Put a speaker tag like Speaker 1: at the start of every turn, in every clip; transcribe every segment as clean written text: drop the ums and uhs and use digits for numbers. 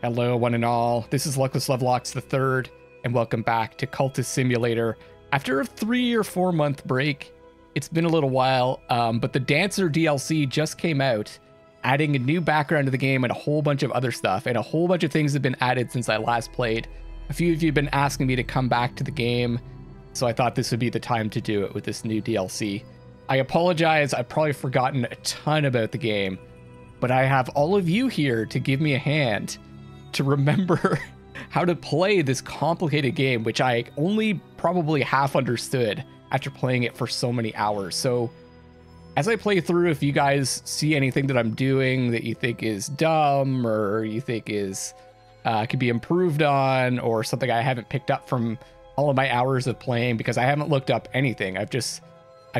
Speaker 1: Hello, one and all. This is Luckless Lovelocks III, and welcome back to Cultist Simulator. After a 3 or 4 month break, it's been a little while, but the Dancer DLC just came out, adding a new background to the game and a whole bunch of other stuff, and a whole bunch of things have been added since I last played. A few of you have been asking me to come back to the game, so I thought this would be the time to do it with this new DLC. I apologize, I've probably forgotten a ton about the game, but I have all of you here to give me a hand to remember how to play this complicated game, which I only probably half understood after playing it for so many hours. So as I play through, if you guys see anything that I'm doing that you think is dumb or you think is could be improved on, or something I haven't picked up from all of my hours of playing, because I haven't looked up anything. I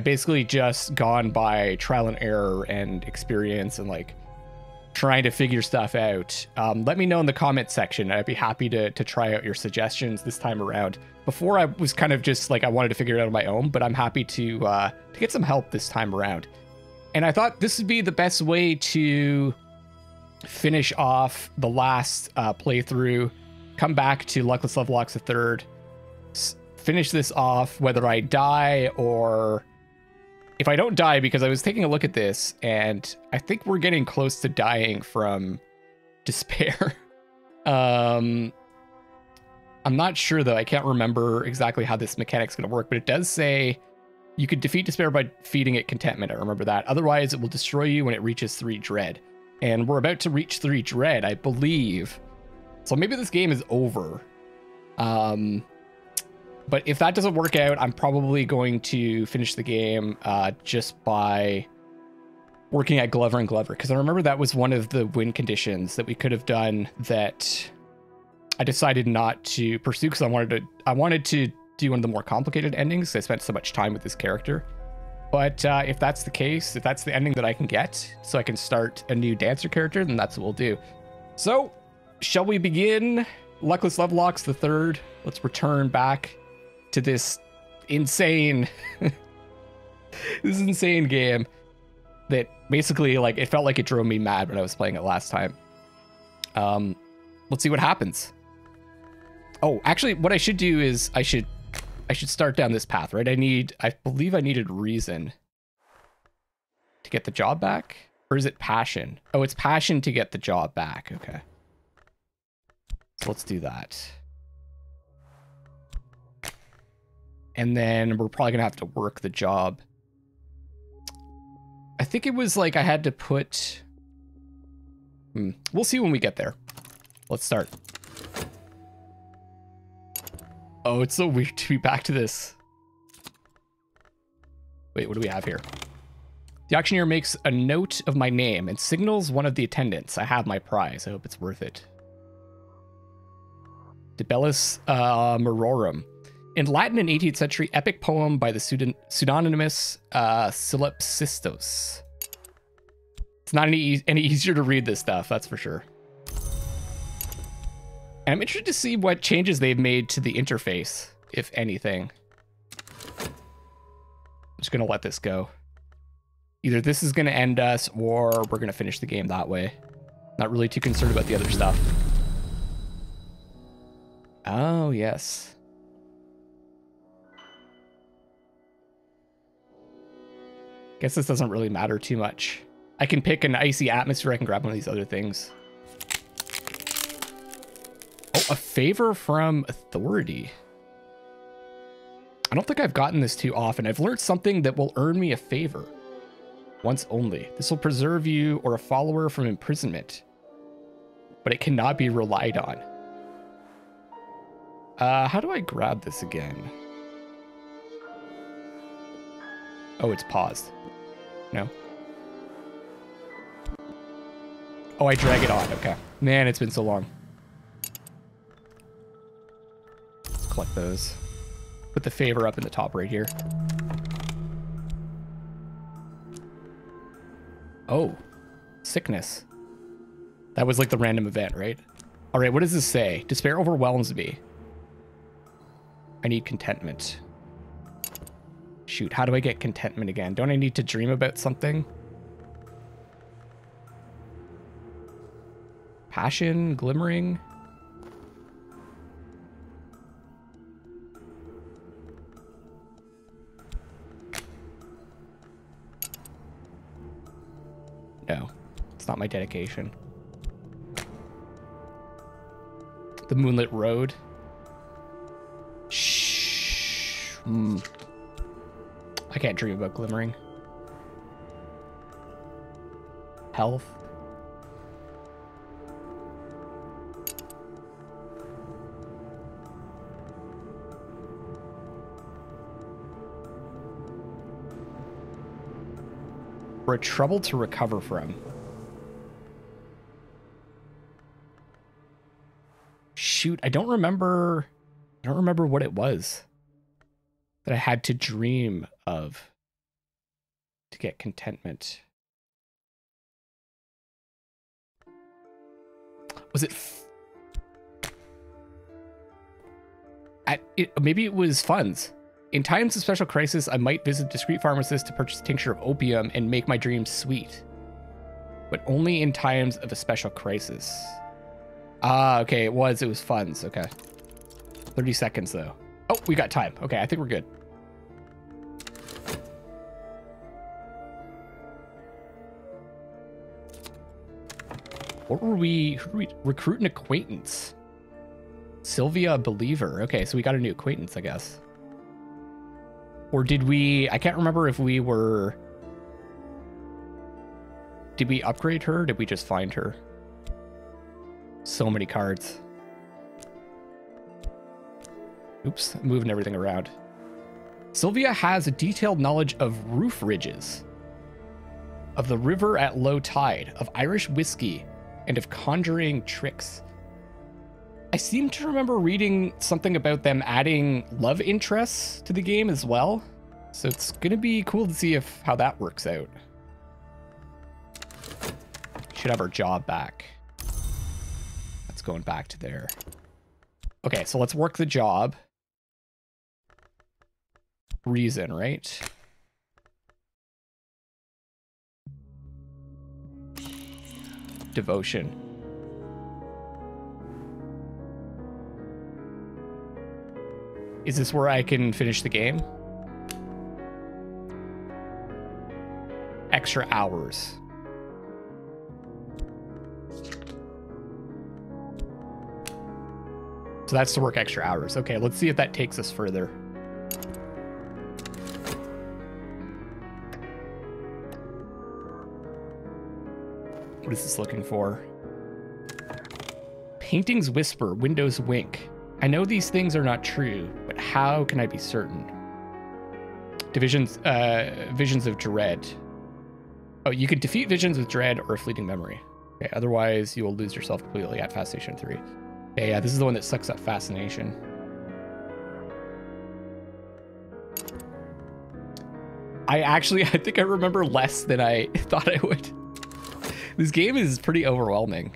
Speaker 1: basically just gone by trial and error and experience and like trying to figure stuff out. Let me know in the comment section. I'd be happy to try out your suggestions this time around. Before, I was kind of just like, I wanted to figure it out on my own, but I'm happy to get some help this time around. And I thought this would be the best way to finish off the last playthrough, come back to Luckless Lovelocks III, finish this off, whether I die or if I don't die, because I was taking a look at this and I think we're getting close to dying from despair. I'm not sure though. I can't remember exactly how this mechanic's going to work, but it does say you could defeat despair by feeding it contentment. I remember that. Otherwise, it will destroy you when it reaches 3 dread. And we're about to reach 3 dread, I believe. So maybe this game is over. But if that doesn't work out, I'm probably going to finish the game just by working at Glover and Glover. Because I remember that was one of the win conditions that we could have done that I decided not to pursue, because I wanted to do one of the more complicated endings. I spent so much time with this character. But if that's the case, if that's the ending that I can get, so I can start a new dancer character, then that's what we'll do. So, shall we begin Luckless Lovelocks III? Let's return back to this insane game that basically, like, it felt like it drove me mad when I was playing it last time. Let's see what happens. Oh, actually, what I should do is I should start down this path, right? I believe I needed reason to get the job back, or is it passion? Oh, it's passion to get the job back. Okay, so let's do that. And then we're probably gonna have to work the job. I think it was like I had to put... We'll see when we get there. Let's start. Oh, it's so weird to be back to this. Wait, what do we have here? The auctioneer makes a note of my name and signals one of the attendants. I have my prize. I hope it's worth it. De Bellis Mororum. In Latin and 18th century epic poem by the pseudonymous Solipsistos. It's not any easier to read this stuff, that's for sure. And I'm interested to see what changes they've made to the interface, if anything. I'm just gonna let this go. Either this is gonna end us, or we're gonna finish the game that way. Not really too concerned about the other stuff. Oh, yes. Guess this doesn't really matter too much. I can pick an icy atmosphere. I can grab one of these other things. Oh, a favor from authority. I don't think I've gotten this too often. I've learned something that will earn me a favor. Once only. This will preserve you or a follower from imprisonment. But it cannot be relied on. How do I grab this again? Oh, it's paused. No. Oh, I drag it on. Okay. Man, it's been so long. Let's collect those. Put the favor up in the top right here. Oh. Sickness. That was like the random event, right? All right, what does this say? Despair overwhelms me. I need contentment. Shoot, how do I get contentment again? Don't I need to dream about something? Passion, glimmering. No, it's not my dedication. The Moonlit Road. Shh. I can't dream about glimmering. Health. For a trouble to recover from. Shoot, I don't remember what it was that I had to dream of to get contentment. Was it maybe it was funds. In times of special crisis, I might visit a discreet pharmacist to purchase a tincture of opium and make my dreams sweet. But only in times of a special crisis. Ah, okay, it was funds, okay. 30 seconds though. Oh, we got time. Okay, I think we're good. What were we, who did we recruit an acquaintance? Sylvia Believer. Okay, so we got a new acquaintance, I guess. Or did we, I can't remember if we were, did we upgrade her? Or did we just find her? So many cards. Oops, I'm moving everything around. Sylvia has a detailed knowledge of roof ridges, of the river at low tide, of Irish whiskey, and of conjuring tricks. I seem to remember reading something about them adding love interests to the game as well. So it's gonna be cool to see how that works out. Should have our job back. That's going back to there. Okay, so let's work the job. Reason, right? Devotion. Is this where I can finish the game? Extra hours. So that's to work extra hours. Okay, let's see if that takes us further. What is this looking for? Paintings whisper, windows wink. I know these things are not true, but how can I be certain? Visions of dread. Oh, you can defeat visions with dread or a fleeting memory. Okay, otherwise you will lose yourself completely at Fascination 3. Okay, yeah, this is the one that sucks up Fascination. I think I remember less than I thought I would. This game is pretty overwhelming.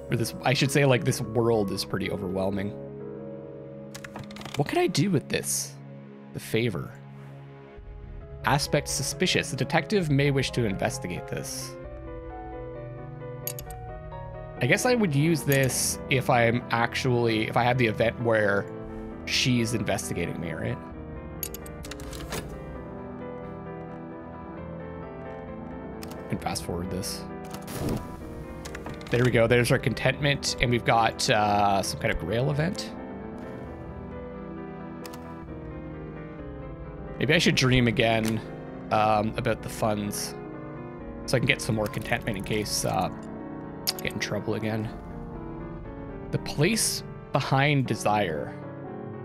Speaker 1: Or this, I should say, like, this world is pretty overwhelming. What can I do with this? The favor. Aspect suspicious. The detective may wish to investigate this. I guess I would use this if I have the event where she's investigating me, right? And fast forward this. There we go. There's our contentment, and we've got some kind of grail event. Maybe I should dream again about the funds, so I can get some more contentment in case get in trouble again. The place behind desire.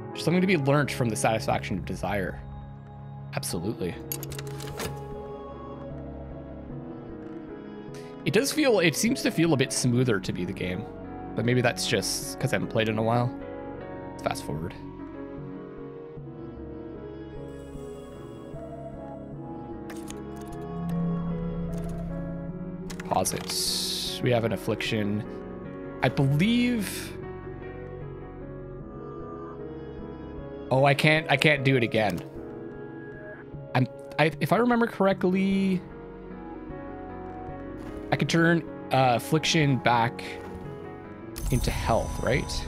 Speaker 1: There's something to be learned from the satisfaction of desire. Absolutely. It seems to feel a bit smoother to be the game, but maybe that's just because I haven't played in a while. Let's fast forward. Pause it. We have an affliction. I believe. Oh, I can't do it again. If I remember correctly, I could turn affliction back into health, right?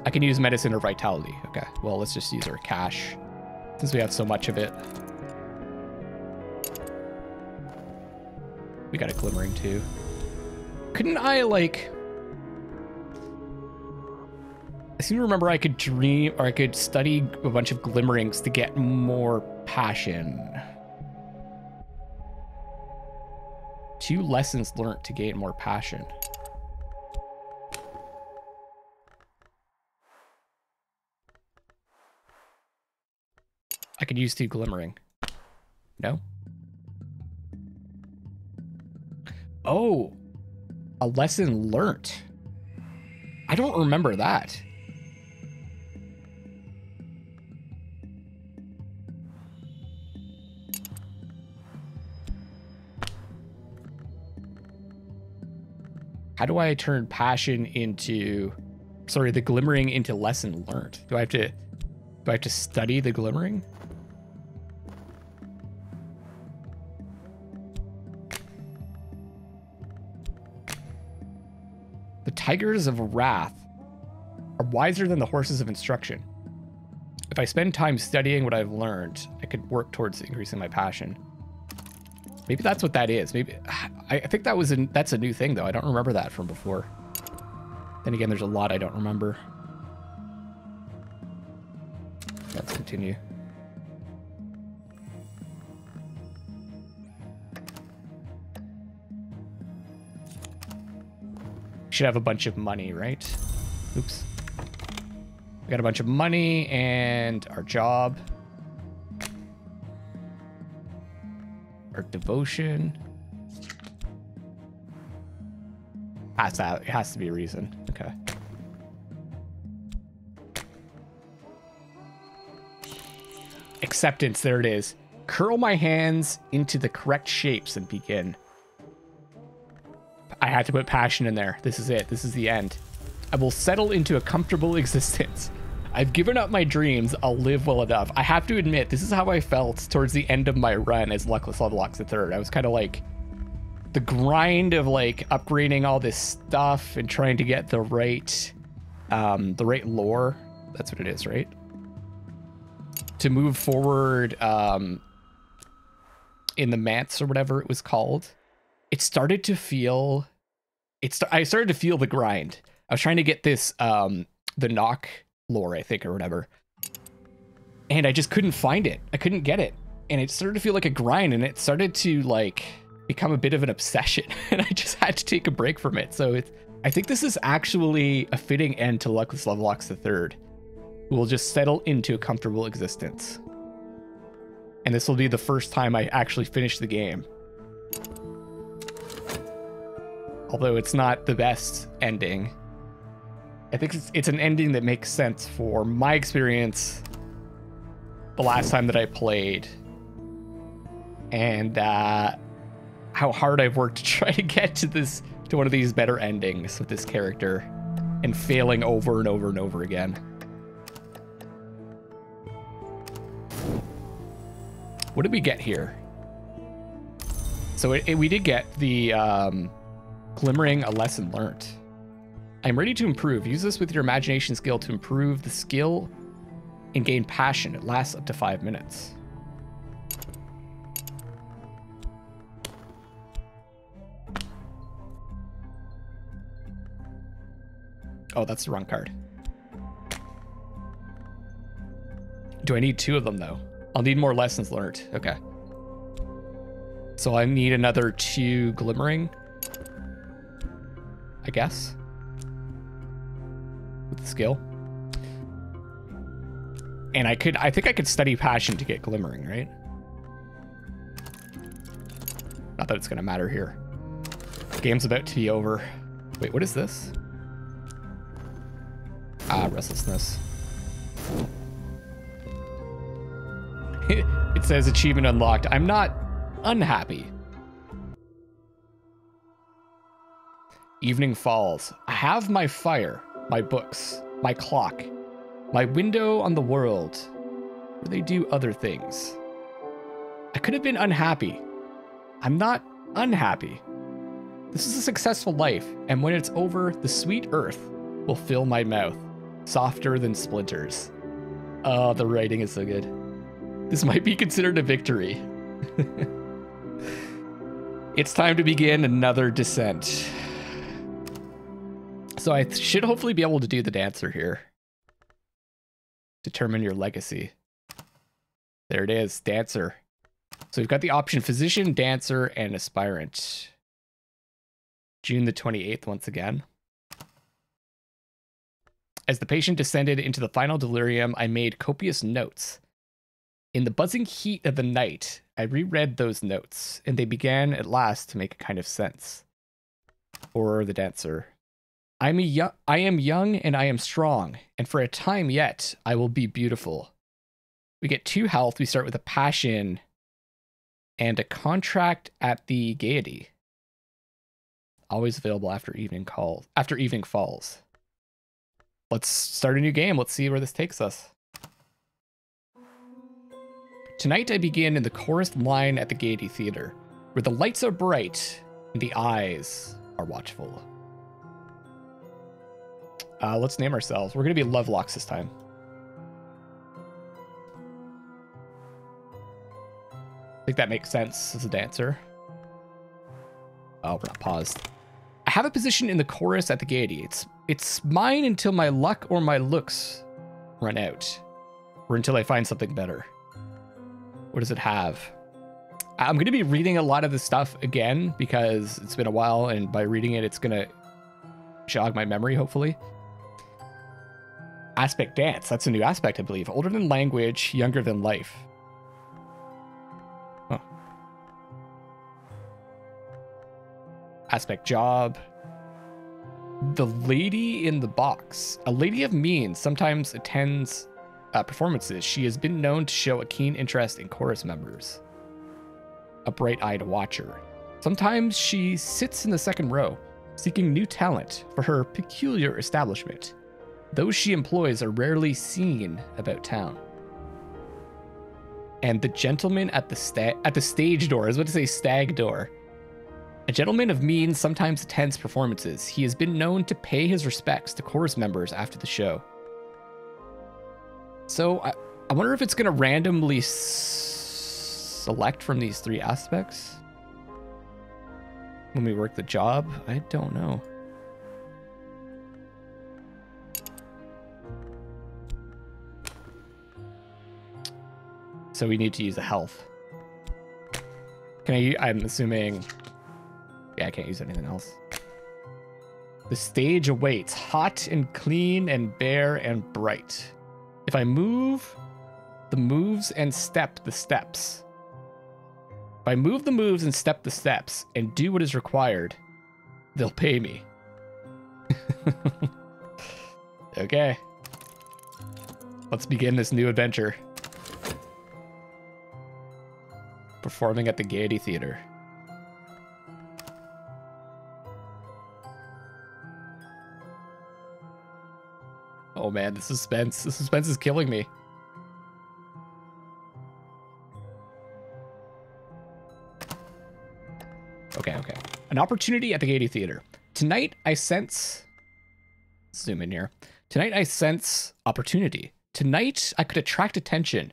Speaker 1: I can use medicine or vitality. Okay, well, let's just use our cash since we have so much of it. We got a glimmering too. Couldn't I, like... I seem to remember I could dream, or I could study a bunch of glimmerings to get more passion. 2 lessons learned to gain more passion. I could use 2 glimmering. No? Oh, a lesson learnt. I don't remember that. How do I turn passion into, sorry, the glimmering into lesson learned? Do I have to study the glimmering? The tigers of wrath are wiser than the horses of instruction. If I spend time studying what I've learned, I could work towards increasing my passion. Maybe that's what that is. Maybe I think that's a new thing though. I don't remember that from before. Then again, there's a lot I don't remember. Let's continue. Should have a bunch of money, right? Oops. We got a bunch of money and our job. Our devotion. It has to be a reason. Okay. Acceptance, there it is. Curl my hands into the correct shapes and begin. I had to put passion in there. This is it. This is the end. I will settle into a comfortable existence. I've given up my dreams. I'll live well enough. I have to admit, this is how I felt towards the end of my run as Luckless Lovelocks III. I was kind of like, the grind of like upgrading all this stuff and trying to get the right lore. That's what it is, right? To move forward in the manths or whatever it was called. It started to feel, I started to feel the grind. I was trying to get this, the knock lore, I think, or whatever. And I just couldn't find it. I couldn't get it. And it started to feel like a grind, and it started to like become a bit of an obsession. And I just had to take a break from it. So I think this is actually a fitting end to Luckless Lovelocks III. We'll just settle into a comfortable existence. And this will be the first time I actually finish the game. Although it's not the best ending. I think it's an ending that makes sense for my experience the last time that I played. And how hard I've worked to try to get to one of these better endings with this character. And failing over and over and over again. What did we get here? So we did get the glimmering, a lesson learned. I'm ready to improve. Use this with your imagination skill to improve the skill and gain passion. It lasts up to 5 minutes. Oh, that's the wrong card. Do I need 2 of them though? I'll need more lessons learned. Okay. So I need another 2 glimmering, I guess, with the skill. And I think I could study passion to get glimmering, right? Not that it's gonna matter here. Game's about to be over. Wait, what is this? Ah, restlessness. It says achievement unlocked. I'm not unhappy. Evening falls. I have my fire, my books, my clock, my window on the world, where they do other things. I could have been unhappy. I'm not unhappy. This is a successful life, and when it's over, the sweet earth will fill my mouth, softer than splinters. Oh, the writing is so good. This might be considered a victory. It's time to begin another descent. So I should hopefully be able to do the dancer here. Determine your legacy. There it is, dancer. So we've got the option physician, dancer, and aspirant. June the 28th once again. As the patient descended into the final delirium, I made copious notes. In the buzzing heat of the night, I reread those notes, and they began at last to make a kind of sense. Or the dancer. I am young and I am strong, and for a time yet, I will be beautiful. We get 2 health. We start with a passion and a contract at the Gaiety. Always available after evening falls. Let's start a new game. Let's see where this takes us. Tonight I begin in the chorus line at the Gaiety Theatre, where the lights are bright and the eyes are watchful. Let's name ourselves. We're going to be Lovelocks this time. I think that makes sense as a dancer. Oh, we're not paused. I have a position in the chorus at the Gaiety. It's mine until my luck or my looks run out, or until I find something better. What does it have? I'm going to be reading a lot of this stuff again because it's been a while, and by reading it, it's going to jog my memory, hopefully. Aspect dance. That's a new aspect, I believe. Older than language, younger than life. Huh. Aspect job. The lady in the box. A lady of means sometimes attends performances. She has been known to show a keen interest in chorus members. A bright-eyed watcher. Sometimes she sits in the second row, seeking new talent for her peculiar establishment. Those she employs are rarely seen about town. And the gentleman at the stage door. I was about to say stag door. A gentleman of means sometimes attends performances. He has been known to pay his respects to chorus members after the show. So I wonder if it's going to randomly select from these 3 aspects when we work the job. I don't know. So we need to use a health. I'm assuming... Yeah, I can't use anything else. The stage awaits, hot and clean and bare and bright. If I move the moves and step the steps. If I move the moves and step the steps and do what is required, they'll pay me. Okay. Let's begin this new adventure. Performing at the Gaiety Theatre. Oh man, the suspense. The suspense is killing me. Okay. An opportunity at the Gaiety Theatre. Tonight I sense... Zoom in here. Tonight I sense opportunity. Tonight I could attract attention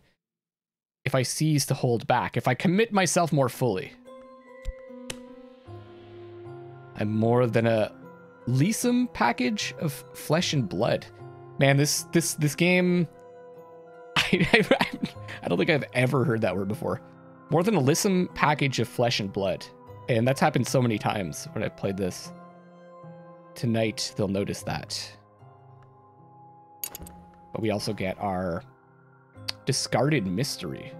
Speaker 1: if I cease to hold back, if I commit myself more fully. I'm more than a leesome package of flesh and blood. Man, this game, I don't think I've ever heard that word before. More than a lissome package of flesh and blood. And that's happened so many times when I've played this. Tonight, they'll notice that. But we also get our discarded mystery.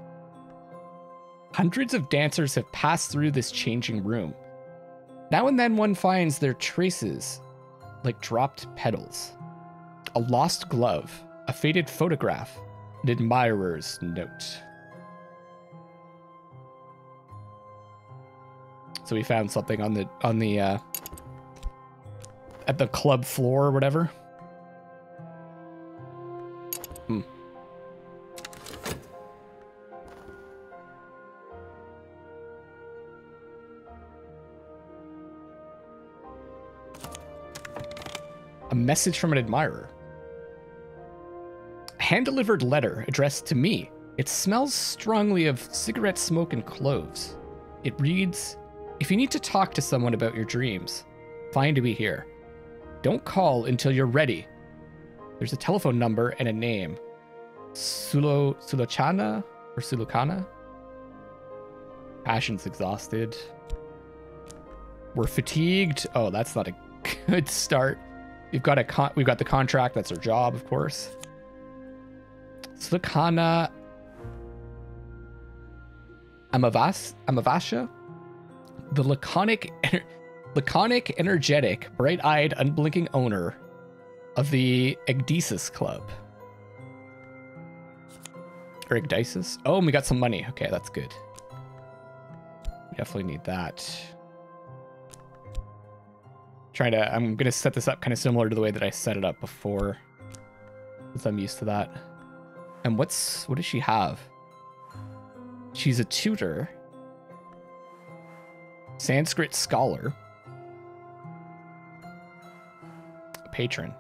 Speaker 1: Hundreds of dancers have passed through this changing room. Now and then one finds their traces, like dropped petals. A lost glove, a faded photograph, an admirer's note. So we found something on the at the club floor or whatever. A message from an admirer. A hand-delivered letter addressed to me. It smells strongly of cigarette smoke and cloves. It reads, if you need to talk to someone about your dreams, find me here. Don't call until you're ready. There's a telephone number and a name. Sulochana or Sulukana? Passion's exhausted. We're fatigued. Oh, that's not a good start. We've got the contract. That's our job, of course. Sulukana Amavasha? The laconic, energetic, bright-eyed, unblinking owner of the Ecdysis Club. Or Ecdysis? Oh, and we got some money. Okay, that's good. We definitely need that. I'm gonna set this up kind of similar to the way that I set it up before, since I'm used to that. And what does she have? She's a tutor, Sanskrit scholar, a patron.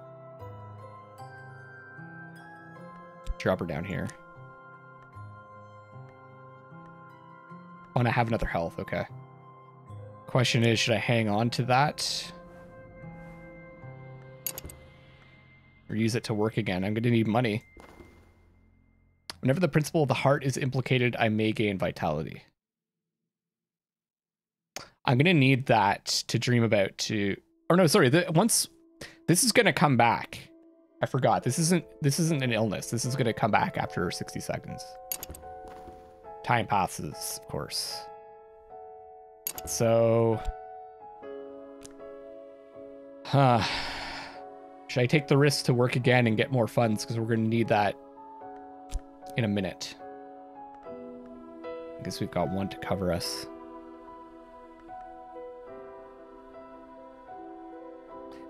Speaker 1: Drop her down here. Oh, and I have another health. Okay. Question is, should I hang on to that? Or use it to work again? I'm going to need money. Whenever the principle of the heart is implicated, I may gain vitality. I'm going to need that to dream about to... Or no, sorry. Once this is going to come back. I forgot. This isn't an illness. This is going to come back after 60 seconds. Time passes, of course. So... Should I take the risk to work again and get more funds? Because we're going to need that in a minute. I guess we've got one to cover us.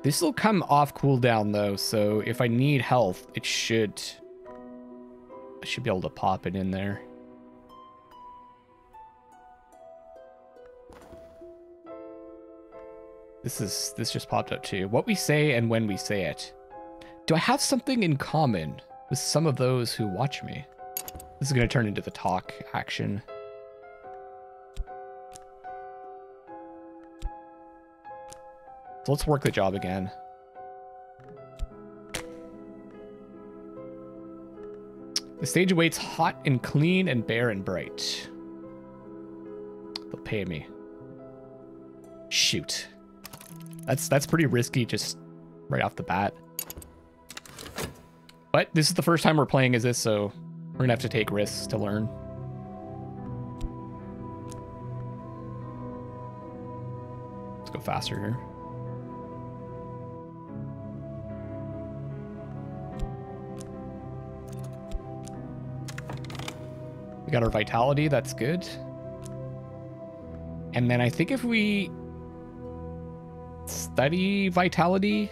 Speaker 1: This will come off cooldown though, so if I need health, I should be able to pop it in there. This just popped up too. What we say and when we say it. Do I have something in common with some of those who watch me? This is going to turn into the talk action. So let's work the job again. The stage awaits hot and clean and bare and bright. They'll pay me. Shoot. That's pretty risky just right off the bat. But this is the first time we're playing as this, so we're gonna have to take risks to learn. Let's go faster here. We got our vitality, that's good. And then I think if we study vitality...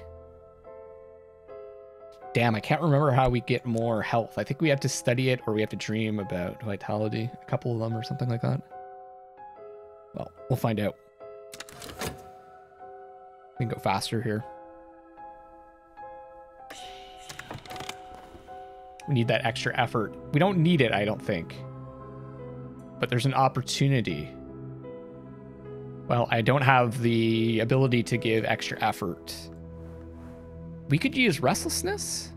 Speaker 1: Damn, I can't remember how we get more health. I think we have to study it or we have to dream about vitality. A couple of them or something like that. Well, we'll find out. We can go faster here. We need that extra effort. We don't need it, I don't think. But there's an opportunity. Well, I don't have the ability to give extra effort. We could use restlessness.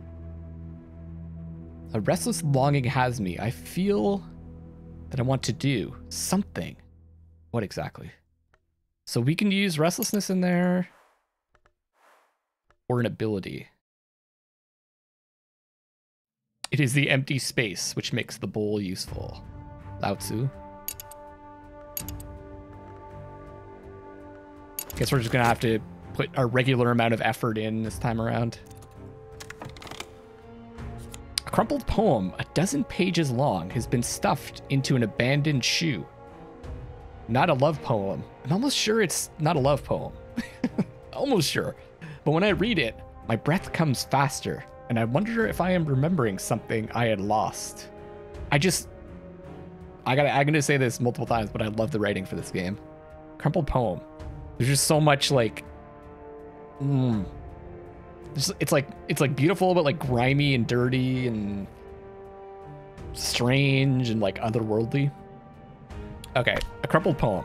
Speaker 1: A restless longing has me. I feel that I want to do something. What exactly? So we can use restlessness in there. Or an ability. It is the empty space which makes the bowl useful. Lao Tzu. Guess we're just gonna have to put our regular amount of effort in this time around. A crumpled poem, a dozen pages long, has been stuffed into an abandoned shoe. Not a love poem. I'm almost sure it's not a love poem. Almost sure. But when I read it, my breath comes faster, and I wonder if I am remembering something I had lost. I'm gonna say this multiple times, but I love the writing for this game. Crumpled poem. There's just so much like It's like beautiful, but like grimy and dirty and strange and like otherworldly. Okay, a crumpled poem.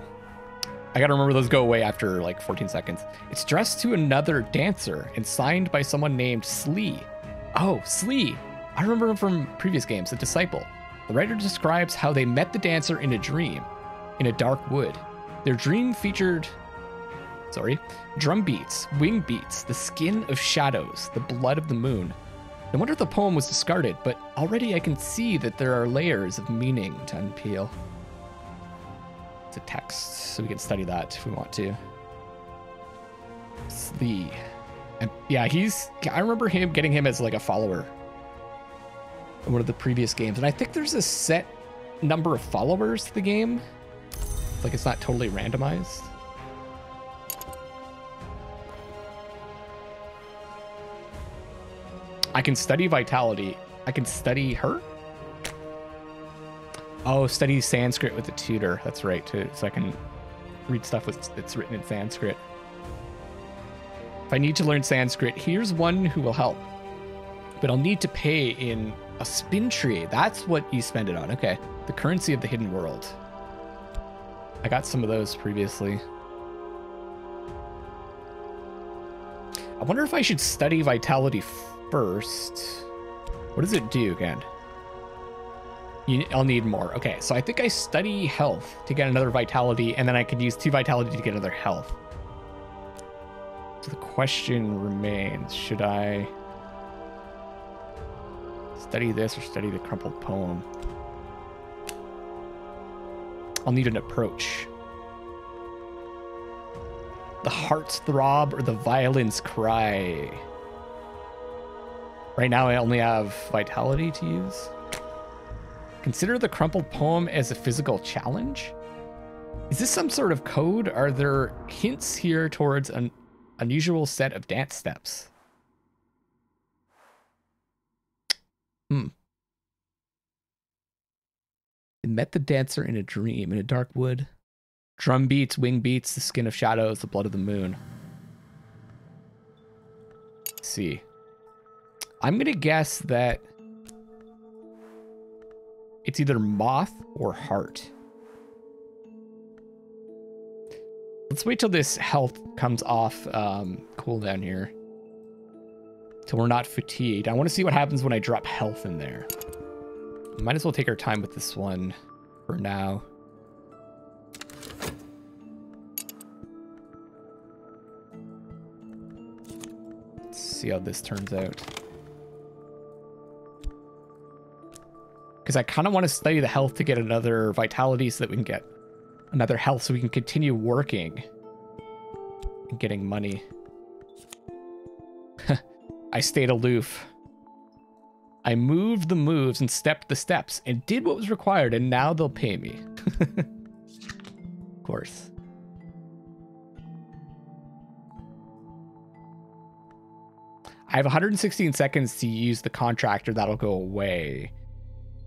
Speaker 1: I gotta remember those go away after like 14 seconds. It's addressed to another dancer and signed by someone named Slee. Oh, Slee. I remember him from previous games, a disciple. The writer describes how they met the dancer in a dream, in a dark wood. Their dream featured, drum beats, wing beats, the skin of shadows, the blood of the moon. No wonder the poem was discarded, but already I can see that there are layers of meaning to unpeel. It's a text, so we can study that if we want to. Slee. And yeah, I remember getting him as like a follower in one of the previous games. And I think there's a set number of followers to the game. Like it's not totally randomized. I can study vitality. I can study her? Oh, study Sanskrit with the tutor. That's right, too. So I can read stuff that's written in Sanskrit. If I need to learn Sanskrit, here's one who will help. But I'll need to pay in a spin tree. That's what you spend it on. Okay. The currency of the hidden world. I got some of those previously. I wonder if I should study vitality first. What does it do again? I'll need more. Okay, so I think I study health to get another vitality, and then I could use 2 vitality to get another health. So the question remains, should I study this or study the crumpled poem? I'll need an approach. The heart's throb or the violin's cry. Right now I only have vitality to use. Consider the crumpled poem as a physical challenge? Is this some sort of code? Are there hints here towards an unusual set of dance steps? It met the dancer in a dream, in a dark wood. Drum beats, wing beats, the skin of shadows, the blood of the moon. Let's see. I'm gonna guess that it's either moth or heart. Let's wait till this health comes off cooldown here. Till we're not fatigued. I want to see what happens when I drop health in there. Might as well take our time with this one for now. Let's see how this turns out. Because I kind of want to study the health to get another vitality so that we can get another health so we can continue working and getting money. I stayed aloof. I moved the moves and stepped the steps and did what was required, and now they'll pay me. Of course. I have 116 seconds to use the contractor. That'll go away.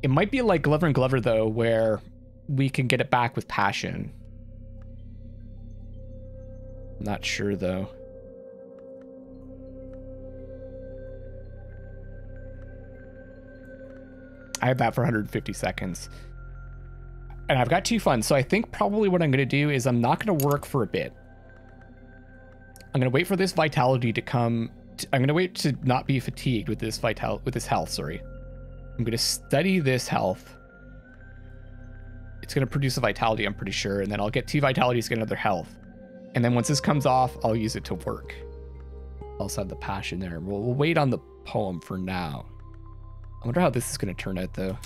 Speaker 1: It might be like Glover and Glover, though, where we can get it back with passion. I'm not sure, though. I have that for 150 seconds. And I've got 2 funds, so I think probably what I'm going to do is I'm not going to work for a bit. I'm going to wait for this vitality to come. I'm going to wait to not be fatigued with this health, sorry. I'm going to study this health. It's going to produce a vitality, I'm pretty sure, and then I'll get 2 vitalities to get another health. And then once this comes off, I'll use it to work. I'll also have the passion there. We'll wait on the poem for now. I wonder how this is going to turn out, though.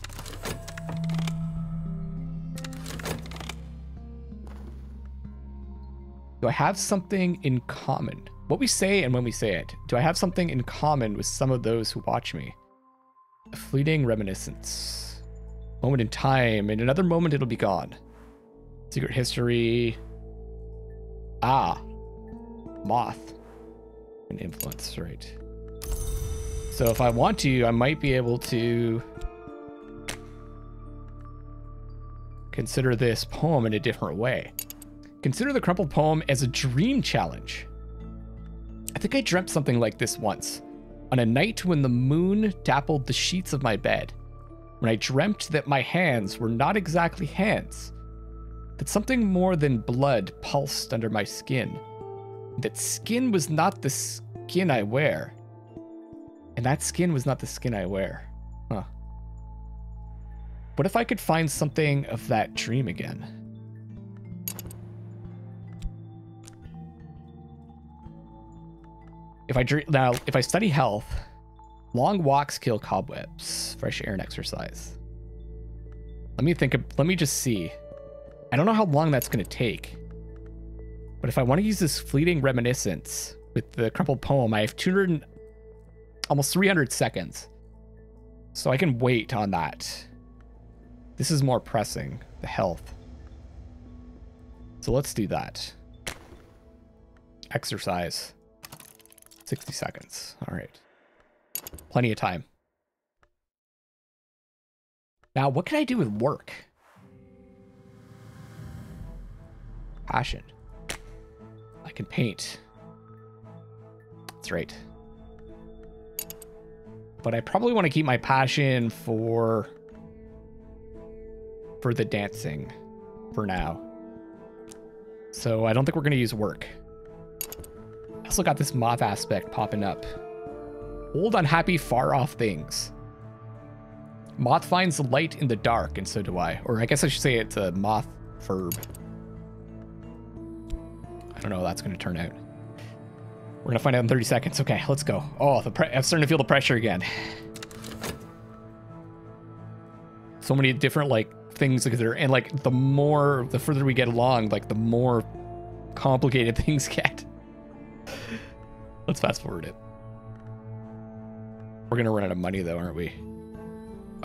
Speaker 1: Do I have something in common? What we say and when we say it. Do I have something in common with some of those who watch me? A fleeting reminiscence. Moment in time. In another moment, it'll be gone. Secret history. Ah. Moth. An influence, right. So if I want to, I might be able to consider this poem in a different way. Consider the crumpled poem as a dream challenge. think I dreamt something like this once. On a night when the moon dappled the sheets of my bed. When I dreamt that my hands were not exactly hands. That something more than blood pulsed under my skin. That skin was not the skin I wear. And that skin was not the skin I wear. Huh. What if I could find something of that dream again? If I study health, long walks kill cobwebs, fresh air and exercise. Let me just see. I don't know how long that's going to take. But if I want to use this fleeting reminiscence with the crumpled poem, I have 200, almost 300 seconds. So I can wait on that. This is more pressing, the health. So let's do that. Exercise. 60 seconds. All right. Plenty of time. Now, what can I do with work? Passion. I can paint. That's right. But I probably want to keep my passion for the dancing for now. So I don't think we're going to use work. I also got this moth aspect popping up. Old, unhappy, far-off things. Moth finds light in the dark, and so do I. Or I guess I should say it's a moth verb. I don't know how that's going to turn out. We're going to find out in 30 seconds. Okay, let's go. Oh, I'm starting to feel the pressure again. So many different, like, things. And, like, the further we get along, like, the more complicated things get. Let's fast forward it. We're going to run out of money, though, aren't we?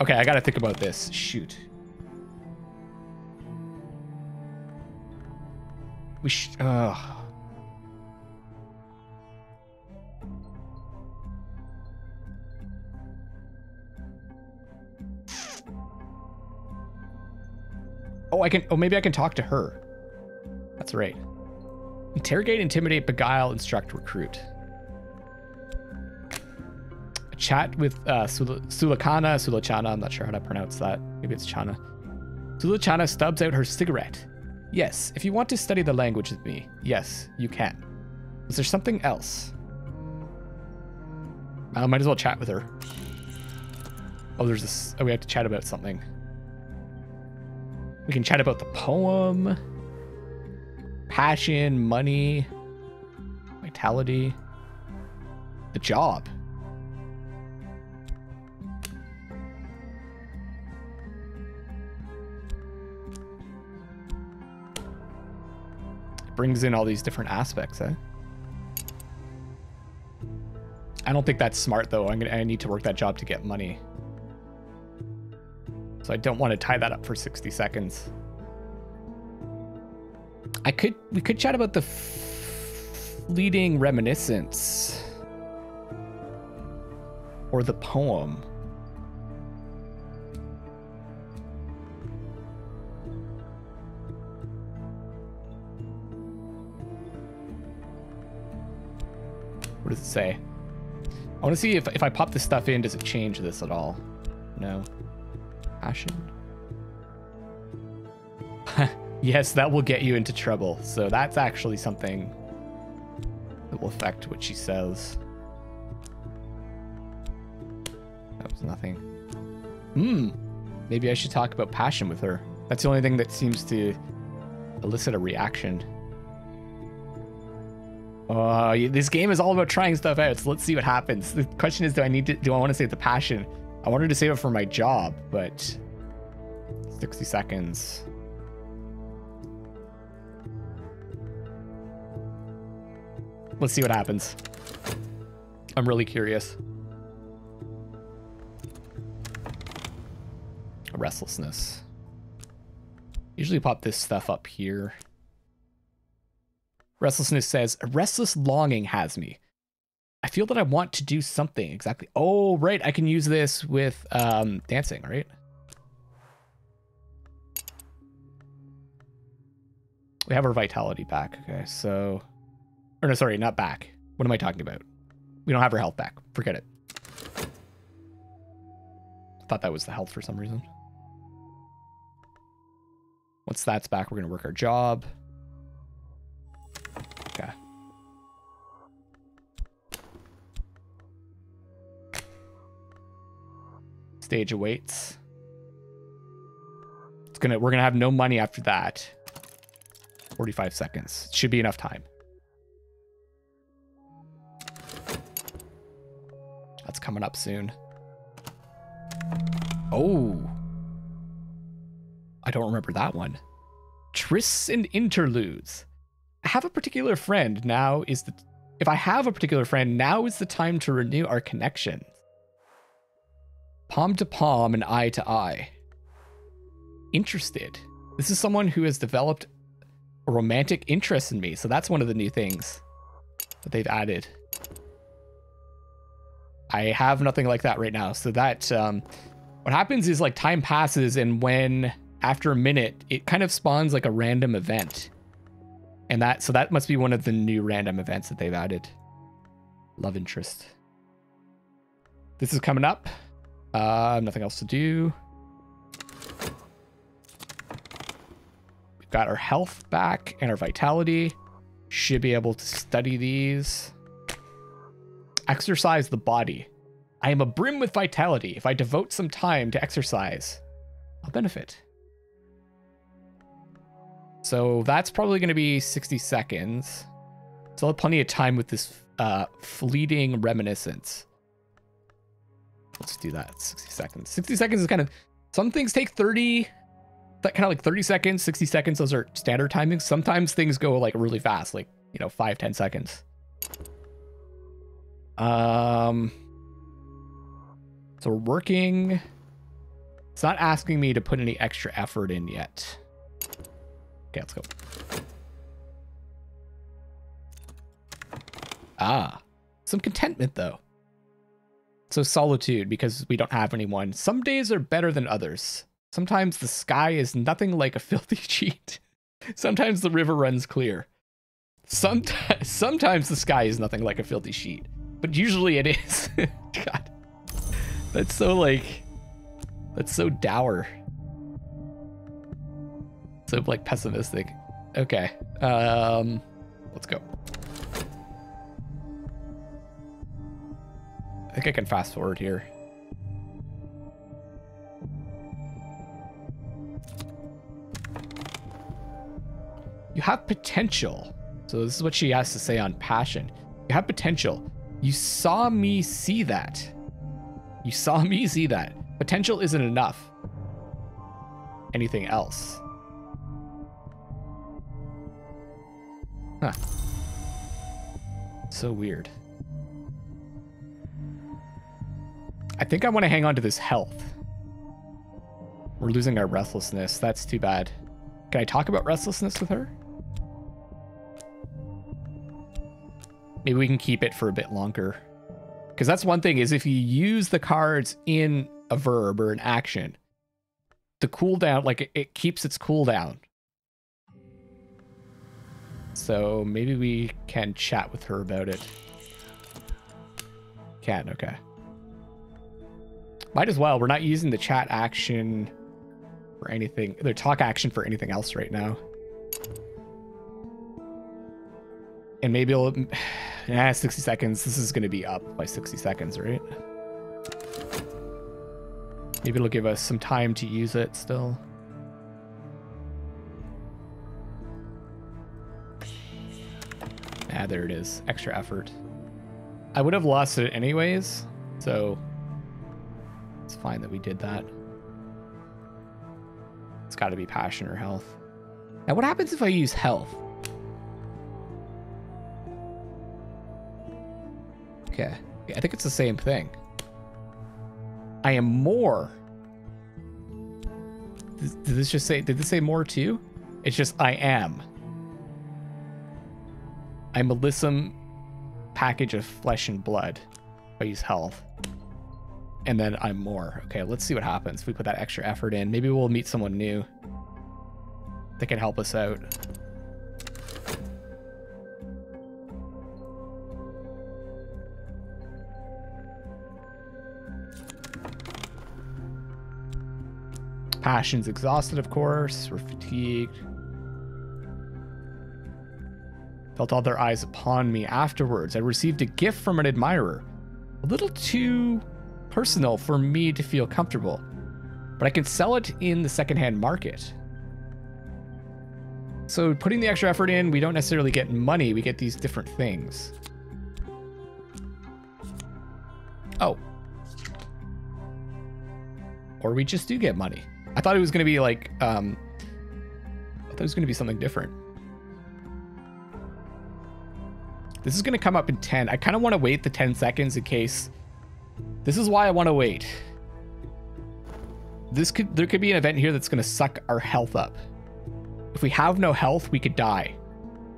Speaker 1: Okay, I got to think about this. Shoot. Maybe I can talk to her. That's right. Interrogate, intimidate, beguile, instruct, recruit. A chat with Sulachana, I'm not sure how to pronounce that. Maybe it's Chana. Sulachana stubs out her cigarette. Yes, if you want to study the language with me, yes, you can. Is there something else? I might as well chat with her. Oh, there's this. Oh, we have to chat about something. We can chat about the poem, passion, money, vitality, the job. It brings in all these different aspects, eh? I don't think that's smart though. I need to work that job to get money. So I don't want to tie that up for 60 seconds. We could chat about the fleeting reminiscence or the poem. What does it say? I want to see if I pop this stuff in, does it change this at all? No. Passion. Yes, that will get you into trouble. So that's actually something that will affect what she says. That was nothing. Maybe I should talk about passion with her. That's the only thing that seems to elicit a reaction. This game is all about trying stuff out, so let's see what happens. The question is, do I want to save the passion? I wanted to save it for my job, but 60 seconds. Let's see what happens. I'm really curious. Restlessness. Usually pop this stuff up here. Restlessness says, a restless longing has me. I feel that I want to do something exactly. Oh, right. I can use this with dancing, right? We have our vitality back. Okay, so... Or no, sorry, not back. What am I talking about? We don't have her health back. Forget it. Thought that was the health for some reason. Once that's back, we're going to work our job. Okay. Stage awaits. We're going to have no money after that. 45 seconds. Should be enough time. That's coming up soon. Oh. I don't remember that one. Trysts and interludes. I have a particular friend. Now is the... If I have a particular friend, now is the time to renew our connection. Palm to palm and eye to eye. Interested. This is someone who has developed a romantic interest in me. So that's one of the new things that they've added. I have nothing like that right now. So that, what happens is like time passes, and when after a minute, it kind of spawns like a random event. And so that must be one of the new random events that they've added. Love interest. This is coming up. Nothing else to do. We've got our health back and our vitality. Should be able to study these. Exercise the body. I am abrim with vitality. If I devote some time to exercise, I'll benefit. So that's probably going to be 60 seconds. So I'll have plenty of time with this fleeting reminiscence. Let's do that. 60 seconds. 60 seconds is kind of... Some things take 30... That kind of like 30 seconds, 60 seconds. Those are standard timings. Sometimes things go like really fast, like, 5-10 seconds. So we're working. It's not asking me to put any extra effort in yet. Okay, let's go. Some contentment though. So solitude, because we don't have anyone. Some days are better than others. Sometimes the sky is nothing like a filthy sheet. Sometimes the river runs clear. Sometimes the sky is nothing like a filthy sheet. But usually it is. God. That's so dour. So like pessimistic. Okay. Let's go. I think I can fast forward here. You have potential. So this is what she has to say on passion. You have potential. You saw me see that. You saw me see that. Potential isn't enough. Anything else? Huh. So weird. I think I want to hang on to this health. We're losing our restlessness. That's too bad. Can I talk about restlessness with her? Maybe we can keep it for a bit longer. Because that's one thing, is if you use the cards in a verb or an action, the cooldown, like it keeps its cooldown. So maybe we can chat with her about it. Can, okay. Might as well. We're not using the chat action for anything, the talk action for anything else right now. And maybe it'll... 60 seconds. This is going to be up by 60 seconds, right? Maybe it'll give us some time to use it still. Ah, there it is. Extra effort. I would have lost it anyways, so it's fine that we did that. It's got to be passion or health. Now, what happens if I use health? Okay. Yeah, I think it's the same thing. I am more. Did this just say, did this say more too? It's just I am. I'm a lissome package of flesh and blood. I use health. And then I'm more. Okay, let's see what happens if we put that extra effort in. Maybe we'll meet someone new that can help us out. Passion's exhausted, of course. We're fatigued. Felt all their eyes upon me. Afterwards, I received a gift from an admirer. A little too personal for me to feel comfortable, but I can sell it in the secondhand market. So putting the extra effort in, we don't necessarily get money. We get these different things. Oh. Or we just do get money. I thought it was going to be like, I thought it was going to be something different. This is going to come up in 10. I kind of want to wait the 10 seconds in case. This is why I want to wait. There could be an event here that's going to suck our health up. If we have no health, we could die.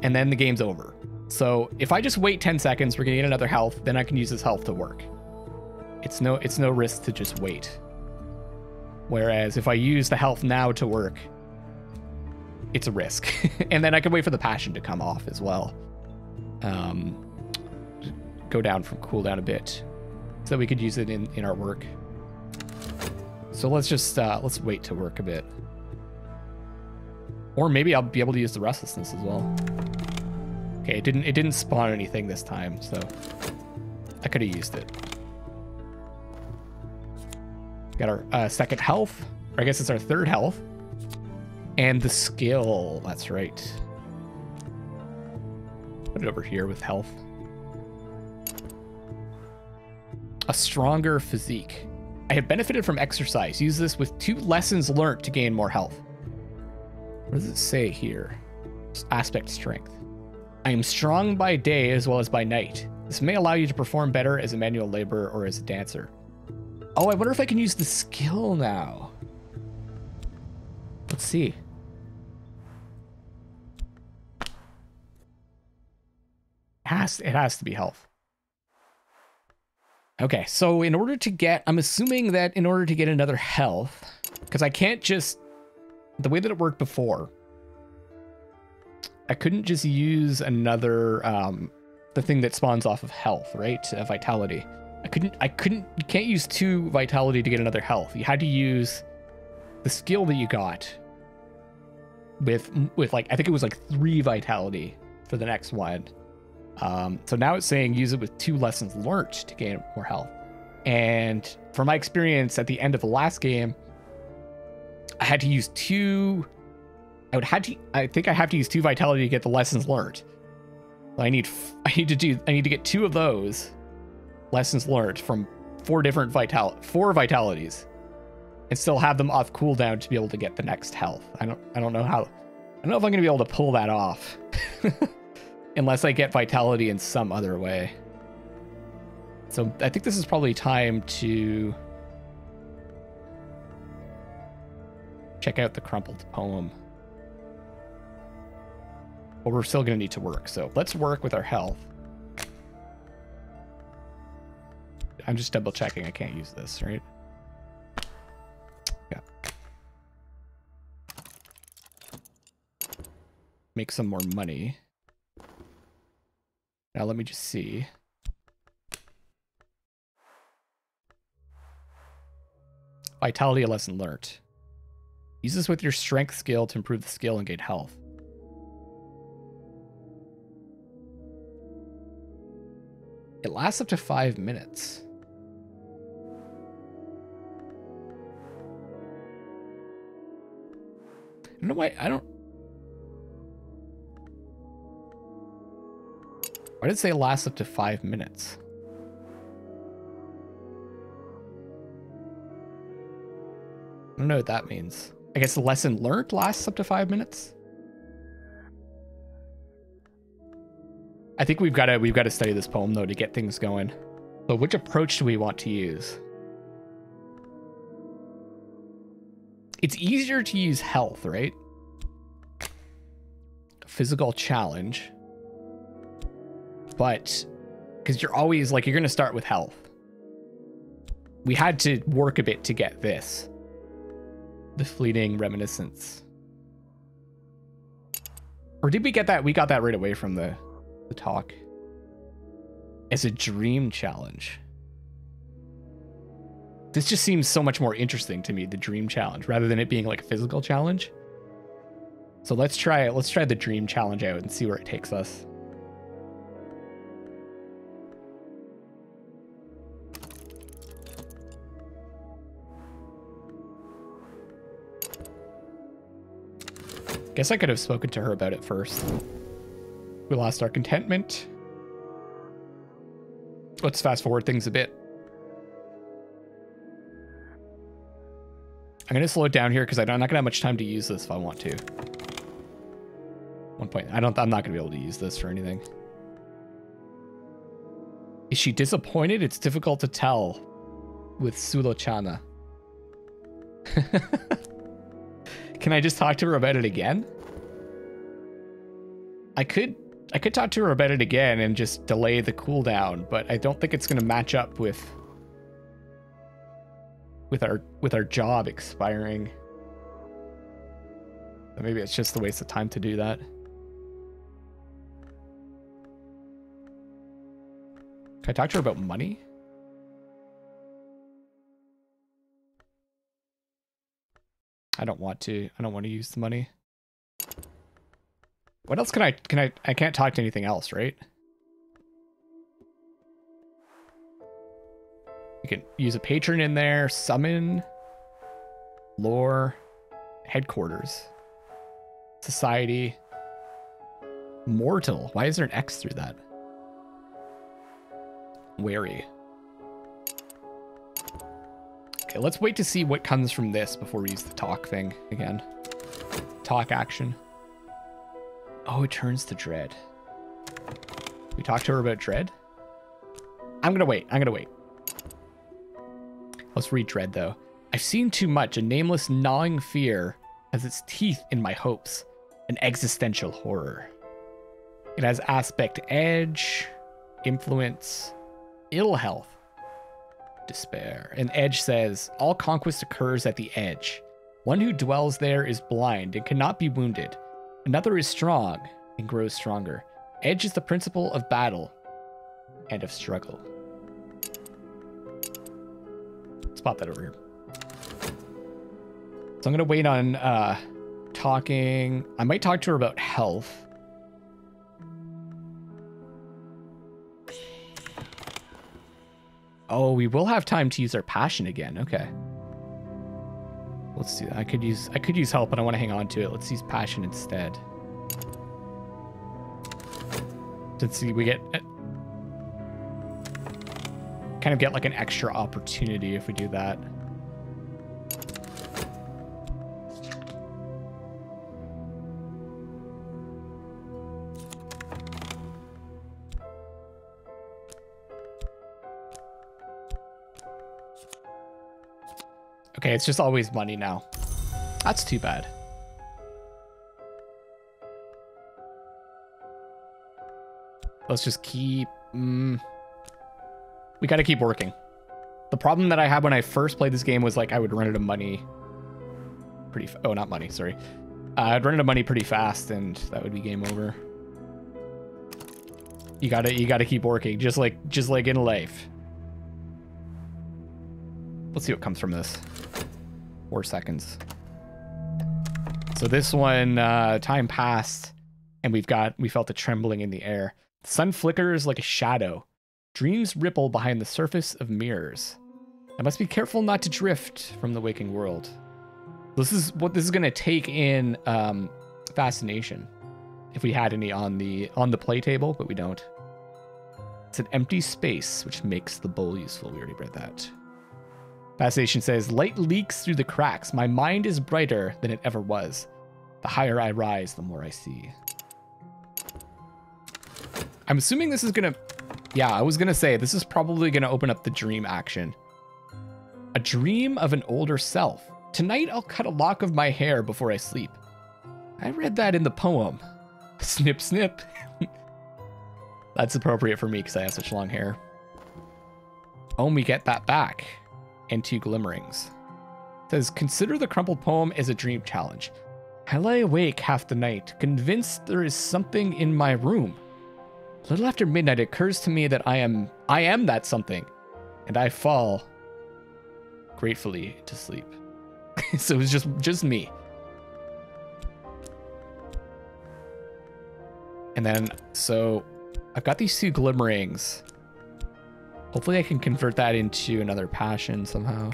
Speaker 1: And then the game's over. So if I just wait 10 seconds, we're going to get another health. Then I can use this health to work. It's no risk to just wait. Whereas if I use the health now to work, it's a risk. And then I can wait for the passion to come off as well. Go down from cooldown a bit so we could use it in our work. So let's just let's wait to work a bit. Or maybe I'll be able to use the restlessness as well. Okay, it didn't spawn anything this time, so I could have used it. Got our second health, or I guess it's our third health. And the skill, that's right. Put it over here with health. A stronger physique. I have benefited from exercise. Use this with 2 lessons learnt to gain more health. What does it say here? Aspect strength. I am strong by day as well as by night. This may allow you to perform better as a manual laborer or as a dancer. Oh, I wonder if I can use the skill now. Let's see. It has to be health. Okay, so in order to get, I'm assuming that in order to get another health, because I can't just, the way that it worked before, I couldn't just use another, the thing that spawns off of health, right? Vitality. You can't use 2 vitality to get another health. You had to use the skill that you got with like, I think it was like 3 vitality for the next one. So now it's saying use it with 2 lessons learnt to gain more health. And from my experience at the end of the last game, I had to use 2. I think I have to use 2 vitality to get the lessons learnt. So I need to get 2 of those lessons learnt from 4 vitalities, and still have them off cooldown to be able to get the next health. I don't know how. I don't know if I'm gonna be able to pull that off. Unless I get vitality in some other way. So I think this is probably time to check out the crumpled poem. But we're still going to need to work. So let's work with our health. I'm just double checking. I can't use this, right? Yeah. Make some more money. Now let me just see. Vitality, a lesson learnt. Use this with your strength skill to improve the skill and gain health. It lasts up to 5 minutes. I don't know why Why did it say it lasts up to 5 minutes? I don't know what that means. I guess the lesson learned lasts up to 5 minutes. I think we've got to study this poem though to get things going. So which approach do we want to use? It's easier to use health, right? Physical challenge. But because you're always like, you're going to start with health. We had to work a bit to get this. The fleeting reminiscence. Or did we get that? We got that right away from the talk. As a dream challenge. This just seems so much more interesting to me, the dream challenge, rather than it being like a physical challenge. So let's try it. Let's try the dream challenge out and see where it takes us. Guess I could have spoken to her about it first. We lost our contentment. Let's fast forward things a bit. I'm going to slow it down here because I'm not going to have much time to use this if I want to. One point. I'm not going to be able to use this for anything. Is she disappointed? It's difficult to tell with Sulochana. Can I just talk to her about it again? I could talk to her about it again and just delay the cooldown, but I don't think it's going to match up with our job expiring. So maybe it's just a waste of time to do that. Can I talk to her about money? I don't want to. I don't want to use the money. What else can I can't talk to anything else, right? You can use a patron in there, summon, lore, headquarters, society, mortal. Why is there an X through that? Wary. Okay, let's wait to see what comes from this before we use the talk thing again. Talk action. Oh, it turns to dread. We talked to her about dread? I'm gonna wait. Let's read dread, though. I've seen too much. A nameless, gnawing fear has its teeth in my hopes. An existential horror. It has aspect edge, influence, ill health, despair. And edge says, all conquest occurs at the edge. One who dwells there is blind and cannot be wounded. Another is strong and grows stronger. Edge is the principle of battle and of struggle. Let's pop that over here. So I'm going to wait on talking. I might talk to her about health. Oh, we will have time to use our passion again. Okay. Let's see. I could use help, but I want to hang on to it. Let's use passion instead. Let's see. We get kind of get like an extra opportunity if we do that. Okay, it's just always money now. That's too bad. Let's just keep... we gotta keep working. The problem that I had when I first played this game was like I would run out of money pretty... oh, not money, sorry. I'd run out of money pretty fast and that would be game over. You gotta keep working, just like in life. Let's see what comes from this. 4 seconds. So this one, time passed, and we felt a trembling in the air. The sun flickers like a shadow. Dreams ripple behind the surface of mirrors. I must be careful not to drift from the waking world. This is what this is gonna take in fascination. If we had any on the play table, but we don't. It's an empty space, which makes the bowl useful. We already read that. Fascination says, light leaks through the cracks. My mind is brighter than it ever was. The higher I rise, the more I see. I'm assuming this is gonna... yeah, I was gonna say, this is probably gonna open up the dream action. A dream of an older self. Tonight I'll cut a lock of my hair before I sleep. I read that in the poem. Snip, snip. That's appropriate for me because I have such long hair. Oh, we get that back. And 2 glimmerings. It says, consider the crumpled poem as a dream challenge. I lie awake half the night, convinced there is something in my room. A little after midnight, it occurs to me that I am that something, and I fall gratefully to sleep. So it was just me. And then, so I've got these 2 glimmerings. Hopefully I can convert that into another passion somehow.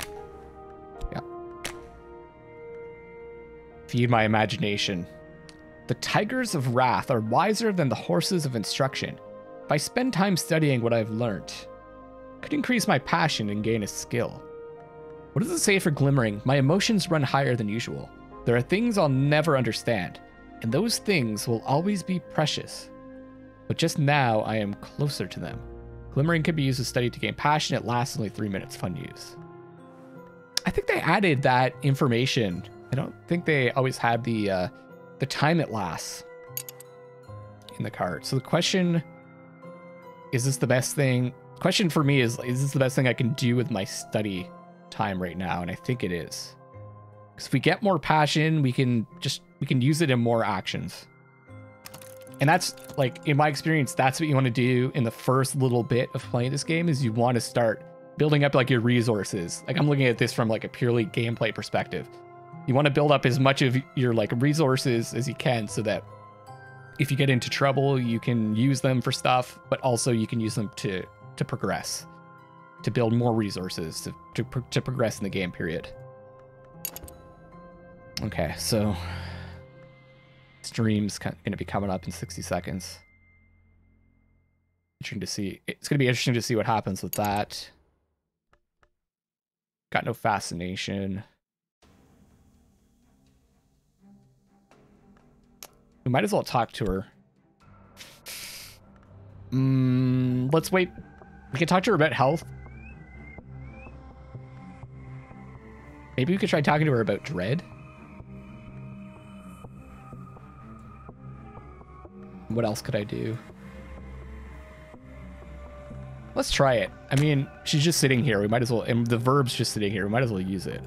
Speaker 1: Yeah. Feed my imagination. The tigers of wrath are wiser than the horses of instruction. If I spend time studying what I've learned, I could increase my passion and gain a skill. What does it say for glimmering? My emotions run higher than usual. There are things I'll never understand, and those things will always be precious. But just now, I am closer to them. Glimmering can be used as study to gain passion. It lasts only 3 minutes. Fun use. I think they added that information. I don't think they always had the time it lasts in the card. So the question, is this the best thing? Question for me is this the best thing I can do with my study time right now? And I think it is. Because if we get more passion, we can use it in more actions. And that's, like, in my experience, that's what you want to do in the first little bit of playing this game, is you want to start building up, like, your resources. Like, I'm looking at this from, like, a purely gameplay perspective. You want to build up as much of your, like, resources as you can, so that if you get into trouble, you can use them for stuff, but also you can use them to progress, to build more resources, to progress in the game period. Okay, so stream's going to be coming up in 60 seconds. Interesting to see. It's going to be interesting to see what happens with that. Got no fascination. We might as well talk to her. Let's wait. We can talk to her about health. Maybe we could try talking to her about dread. What else could I do? Let's try it. I mean, she's just sitting here. We might as well, and the verb's just sitting here. We might as well use it.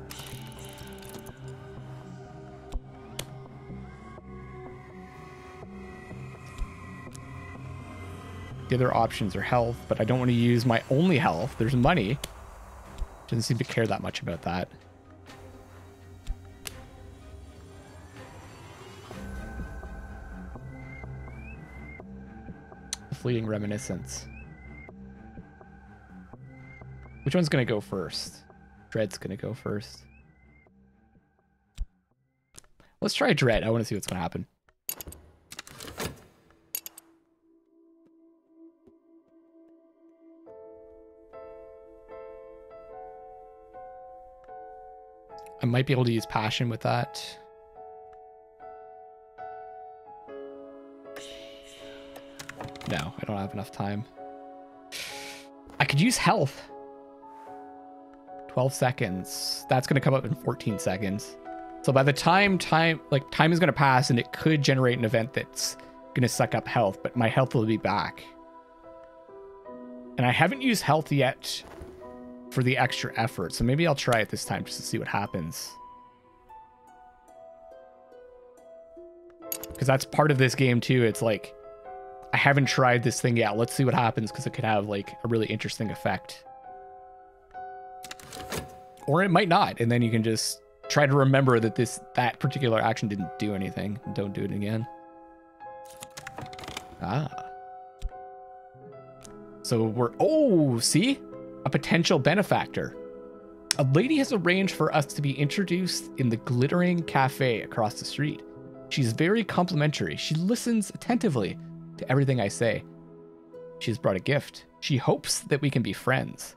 Speaker 1: The other options are health, but I don't want to use my only health. There's money. Doesn't seem to care that much about that. Fleeting reminiscence. Which one's gonna go first? Dread's gonna go first. Let's try Dread. I want to see what's gonna happen. I might be able to use passion with that. No, I don't have enough time. I could use health. 12 seconds. That's going to come up in 14 seconds. So by the time time is going to pass, and it could generate an event that's going to suck up health, but my health will be back. And I haven't used health yet for the extra effort, so maybe I'll try it this time just to see what happens. Because that's part of this game too. It's like, I haven't tried this thing yet. Let's see what happens, because it could have like a really interesting effect. Or it might not, and then you can just try to remember that that particular action didn't do anything. Don't do it again. Ah. So oh, see? A potential benefactor. A lady has arranged for us to be introduced in the glittering cafe across the street. She's very complimentary. She listens attentively to everything I say. She has brought a gift. She hopes that we can be friends.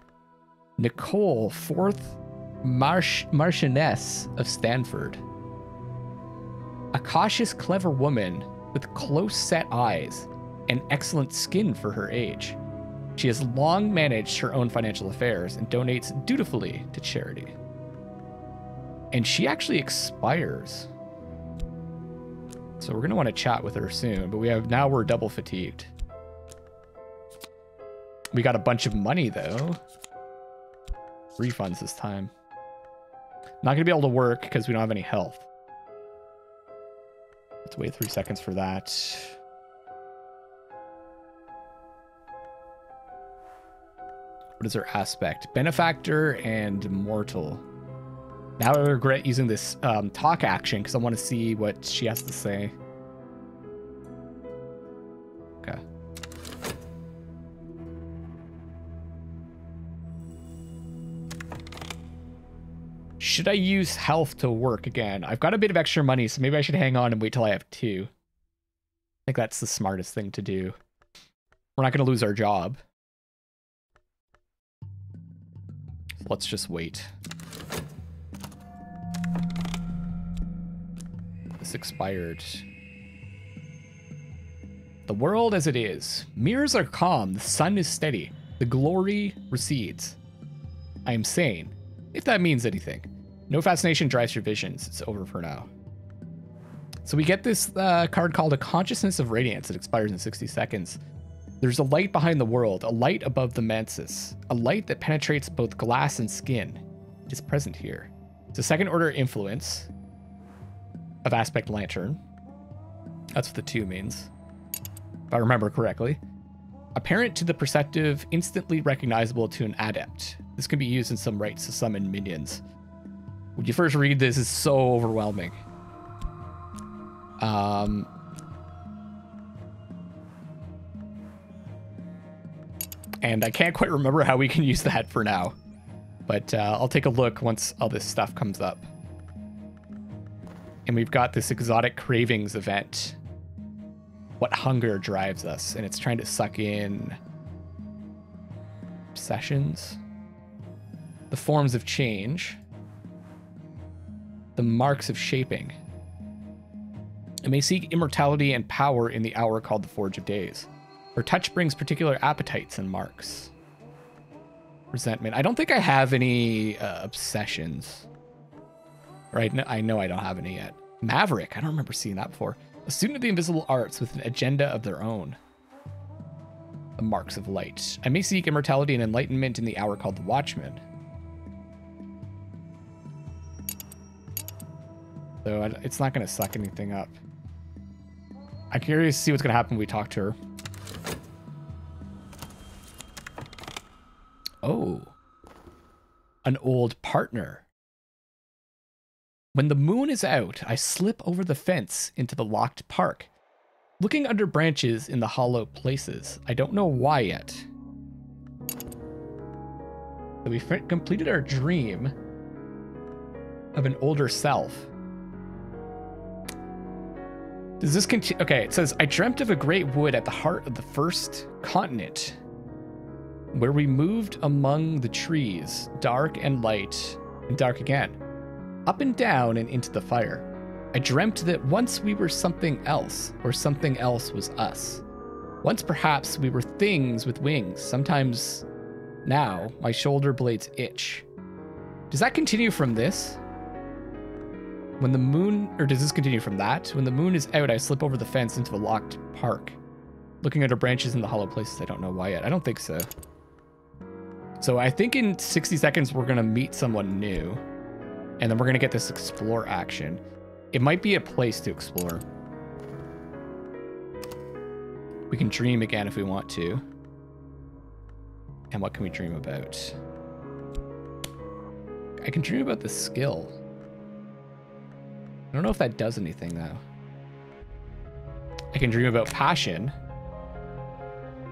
Speaker 1: Nicole, 4th Marchioness of Stanford. A cautious, clever woman with close-set eyes and excellent skin for her age. She has long managed her own financial affairs and donates dutifully to charity. And she actually expires. So we're going to want to chat with her soon, but now we're double fatigued. We got a bunch of money though. Refunds this time. Not going to be able to work because we don't have any health. Let's wait 3 seconds for that. What is her aspect? Benefactor and mortal. Now I regret using this talk action because I want to see what she has to say. Okay. Should I use health to work again? I've got a bit of extra money, so maybe I should hang on and wait till I have 2. I think that's the smartest thing to do. We're not going to lose our job. So let's just wait. This expired. The world as it is. Mirrors are calm. The sun is steady. The glory recedes. I am sane, if that means anything. No fascination drives your visions. It's over for now. So we get this card called a Consciousness of Radiance. It expires in 60 seconds. There's a light behind the world, a light above the mantis, a light that penetrates both glass and skin. It is present here. It's a second order influence of aspect lantern. That's what the 2 means, if I remember correctly. Apparent to the perceptive, instantly recognizable to an adept. This can be used in some rites to summon minions. When you first read this, it's so overwhelming. And I can't quite remember how we can use that for now. But I'll take a look once all this stuff comes up. And we've got this exotic cravings event. What hunger drives us? And it's trying to suck in obsessions, the forms of change, the marks of shaping. It may seek immortality and power in the hour called the Forge of Days. Her touch brings particular appetites and marks. Resentment. I don't think I have any obsessions. Right? I know I don't have any yet. Maverick. I don't remember seeing that before. A student of the invisible arts with an agenda of their own. The marks of light. I may seek immortality and enlightenment in the hour called the Watchman. So it's not going to suck anything up. I'm curious to see what's going to happen when we talk to her. Oh. An old partner. When the moon is out, I slip over the fence into the locked park, looking under branches in the hollow places. I don't know why yet. So we completed our dream of an older self. Does this continue? Okay, it says, I dreamt of a great wood at the heart of the first continent, where we moved among the trees, dark and light, and dark again, up and down and into the fire. I dreamt that once we were something else, or something else was us. Once perhaps we were things with wings. Sometimes now my shoulder blades itch. Does that continue from this? When the moon, or does this continue from that? When the moon is out, I slip over the fence into the locked park, looking under branches in the hollow places. I don't know why yet. I don't think so. So I think in 60 seconds, we're going to meet someone new, and then we're going to get this explore action. It might be a place to explore. We can dream again if we want to. And what can we dream about? I can dream about the skill. I don't know if that does anything, though. I can dream about passion.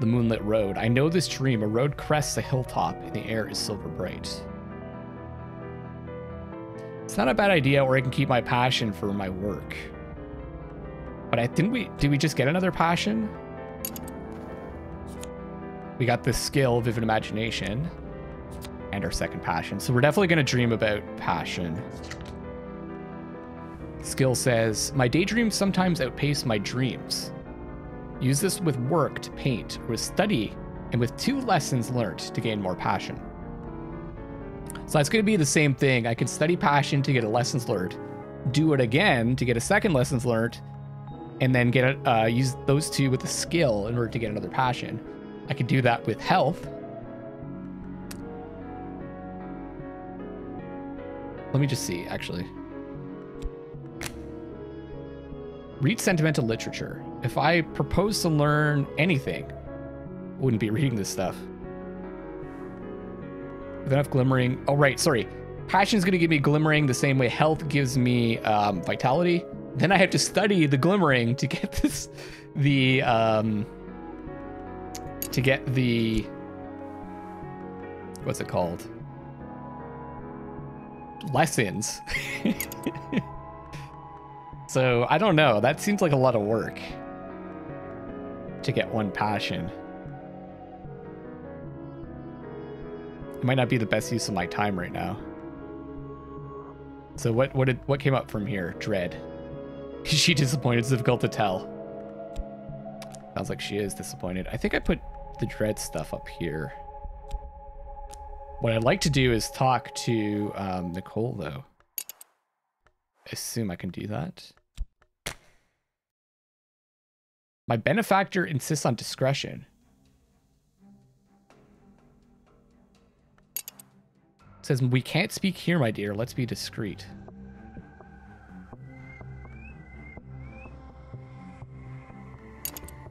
Speaker 1: The moonlit road. I know this dream. A road crests a hilltop, and the air is silver bright. It's not a bad idea, or I can keep my passion for my work. But did we just get another passion? We got this skill, Vivid Imagination, and our second passion. So we're definitely going to dream about passion. Skill says, my daydreams sometimes outpace my dreams. Use this with work to paint, or with study, and with 2 lessons learned to gain more passion. So that's going to be the same thing. I can study passion to get a lessons learned, do it again to get a second lessons learned, and then get use those 2 with a skill in order to get another passion. I could do that with health. Let me just see, actually. Read sentimental literature. If I propose to learn anything, I wouldn't be reading this stuff. With enough glimmering. Oh, right. Sorry. Passion is going to give me glimmering the same way health gives me vitality. Then I have to study the glimmering to get this, what's it called? Lessons. So I don't know. That seems like a lot of work to get one passion. It might not be the best use of my time right now. So what came up from here? Dread. Is she disappointed? It's difficult to tell. Sounds like she is disappointed. I think I put the dread stuff up here. What I'd like to do is talk to Nicole, though. I assume I can do that. My benefactor insists on discretion. It says, we can't speak here, my dear. Let's be discreet.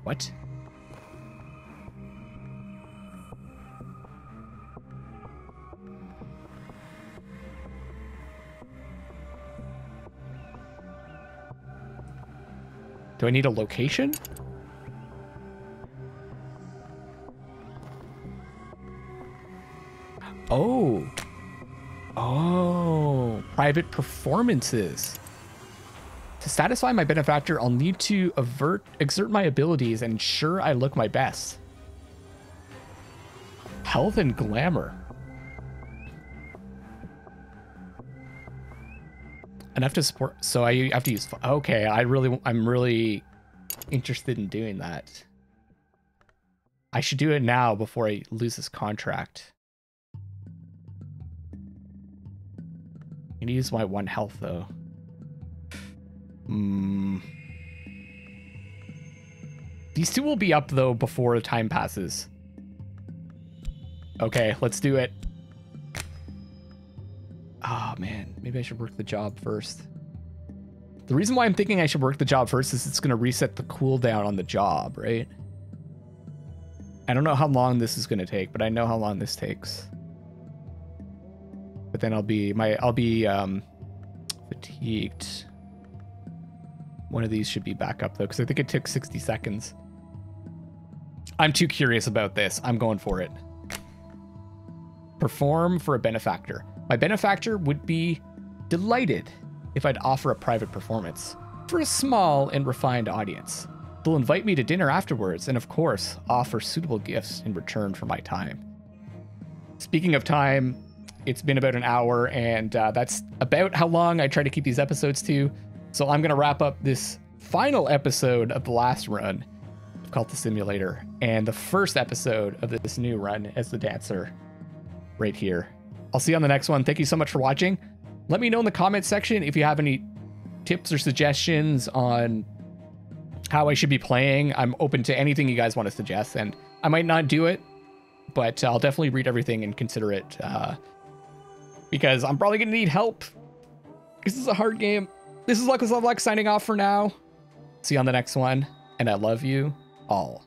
Speaker 1: What? Do I need a location? Oh. Oh. Private performances. To satisfy my benefactor, I'll need to exert my abilities and ensure I look my best. Health and glamour. Enough to support. So I have to use. Okay, I'm really interested in doing that. I should do it now before I lose this contract. I need to use my 1 health though. These two will be up though before the time passes. Okay, let's do it. Oh man, maybe I should work the job first. The reason why I'm thinking I should work the job first is it's going to reset the cooldown on the job, right? I don't know how long this is going to take, but I know how long this takes. But then I'll be fatigued. One of these should be back up though, because I think it took 60 seconds. I'm too curious about this. I'm going for it. Perform for a benefactor. My benefactor would be delighted if I'd offer a private performance for a small and refined audience. They'll invite me to dinner afterwards and, of course, offer suitable gifts in return for my time. Speaking of time, it's been about an hour, and that's about how long I try to keep these episodes to. So I'm going to wrap up this final episode of the last run of Cultist Simulator and the first episode of this new run as the dancer right here. I'll see you on the next one. Thank you so much for watching. Let me know in the comment section if you have any tips or suggestions on how I should be playing. I'm open to anything you guys want to suggest, and I might not do it, but I'll definitely read everything and consider it because I'm probably going to need help because this is a hard game. This is Luckless Lovelocks signing off for now. See you on the next one, and I love you all.